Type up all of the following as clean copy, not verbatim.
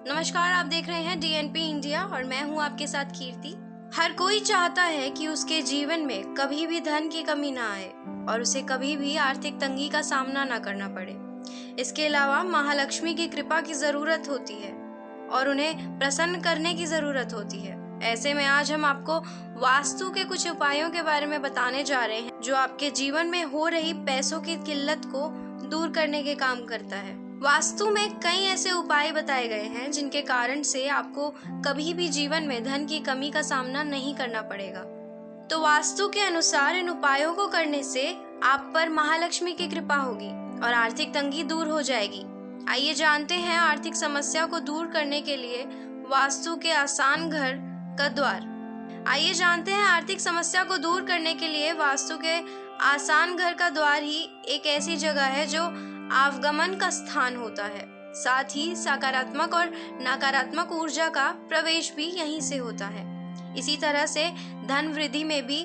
नमस्कार, आप देख रहे हैं डीएनपी इंडिया और मैं हूं आपके साथ कीर्ति। हर कोई चाहता है कि उसके जीवन में कभी भी धन की कमी ना आए और उसे कभी भी आर्थिक तंगी का सामना ना करना पड़े। इसके अलावा महालक्ष्मी की कृपा की जरूरत होती है और उन्हें प्रसन्न करने की जरूरत होती है। ऐसे में आज हम आपको वास्तु के कुछ उपायों के बारे में बताने जा रहे हैं जो आपके जीवन में हो रही पैसों की किल्लत को दूर करने के काम करता है। वास्तु में कई ऐसे उपाय बताए गए हैं जिनके कारण से आपको कभी भी जीवन में धन की कमी का सामना नहीं करना पड़ेगा। तो वास्तु के अनुसार इन उपायों को करने से आप पर महालक्ष्मी की कृपा होगी और आर्थिक तंगी दूर हो जाएगी। आइए जानते हैं आर्थिक समस्या को दूर करने के लिए वास्तु के आसान घर का द्वार। आइए जानते हैं आर्थिक समस्या को दूर करने के लिए वास्तु के आसान घर का द्वार ही एक ऐसी जगह है जो आवागमन का स्थान होता है। साथ ही सकारात्मक और नकारात्मक ऊर्जा का प्रवेश भी यहीं से होता है। इसी तरह से धन वृद्धि में भी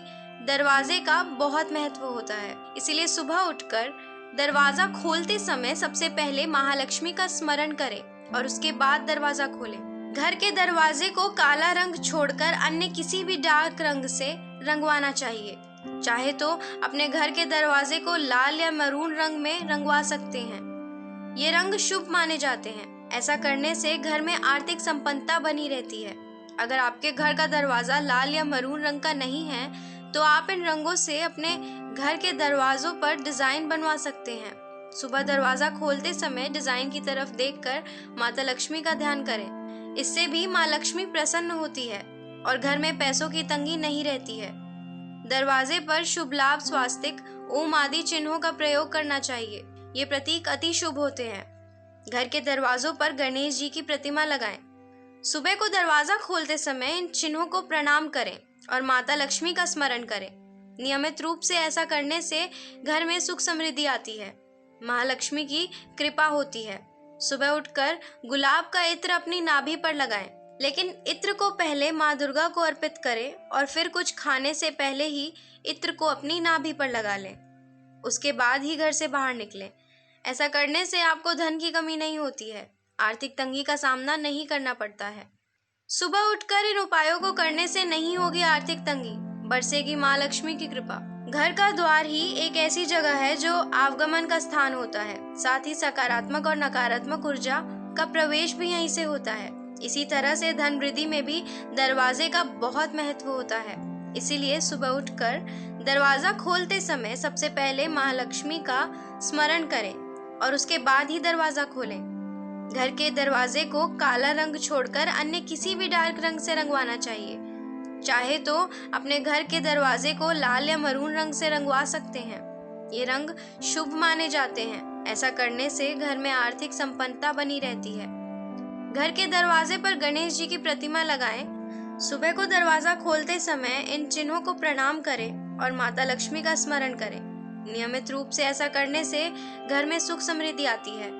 दरवाजे का बहुत महत्व होता है। इसीलिए सुबह उठकर दरवाजा खोलते समय सबसे पहले महालक्ष्मी का स्मरण करें और उसके बाद दरवाजा खोलें। घर के दरवाजे को काला रंग छोड़कर अन्य किसी भी डार्क रंग से रंगवाना चाहिए। चाहे तो अपने घर के दरवाजे को लाल या मैरून रंग में रंगवा सकते हैं। ये रंग शुभ माने जाते हैं। ऐसा करने से घर में आर्थिक संपन्नता बनी रहती है। अगर आपके घर का दरवाजा लाल या मैरून रंग का नहीं है तो आप इन रंगों से अपने घर के दरवाजों पर डिजाइन बनवा सकते हैं। सुबह दरवाजा खोलते समय डिजाइन की तरफ देखकर माता लक्ष्मी का ध्यान करें। इससे भी माँ लक्ष्मी प्रसन्न होती है और घर में पैसों की तंगी नहीं रहती है। दरवाजे पर शुभ लाभ स्वास्तिक ओम आदि चिन्हों का प्रयोग करना चाहिए। ये प्रतीक अति शुभ होते हैं। घर के दरवाजों पर गणेश जी की प्रतिमा लगाएं। सुबह को दरवाजा खोलते समय इन चिन्हों को प्रणाम करें और माता लक्ष्मी का स्मरण करें। नियमित रूप से ऐसा करने से घर में सुख समृद्धि आती है, महालक्ष्मी की कृपा होती है। सुबह उठकर गुलाब का इत्र अपनी नाभि पर लगाएं, लेकिन इत्र को पहले माँ दुर्गा को अर्पित करें और फिर कुछ खाने से पहले ही इत्र को अपनी नाभि पर लगा लें। उसके बाद ही घर से बाहर निकलें। ऐसा करने से आपको धन की कमी नहीं होती है, आर्थिक तंगी का सामना नहीं करना पड़ता है। सुबह उठकर इन उपायों को करने से नहीं होगी आर्थिक तंगी, बरसेगी माँ लक्ष्मी की कृपा। घर का द्वार ही एक ऐसी जगह है जो आवागमन का स्थान होता है। साथ ही सकारात्मक और नकारात्मक ऊर्जा का प्रवेश भी यहीं से होता है। इसी तरह से धन वृद्धि में भी दरवाजे का बहुत महत्व होता है। इसीलिए सुबह उठकर दरवाजा खोलते समय सबसे पहले महालक्ष्मी का स्मरण करें और उसके बाद ही दरवाजा खोलें। घर के दरवाजे को काला रंग छोड़कर अन्य किसी भी डार्क रंग से रंगवाना चाहिए। चाहे तो अपने घर के दरवाजे को लाल या मैरून रंग से रंगवा सकते हैं। ये रंग शुभ माने जाते हैं। ऐसा करने से घर में आर्थिक संपन्नता बनी रहती है। घर के दरवाजे पर गणेश जी की प्रतिमा लगाएं। सुबह को दरवाजा खोलते समय इन चिन्हों को प्रणाम करें और माता लक्ष्मी का स्मरण करें। नियमित रूप से ऐसा करने से घर में सुख समृद्धि आती है,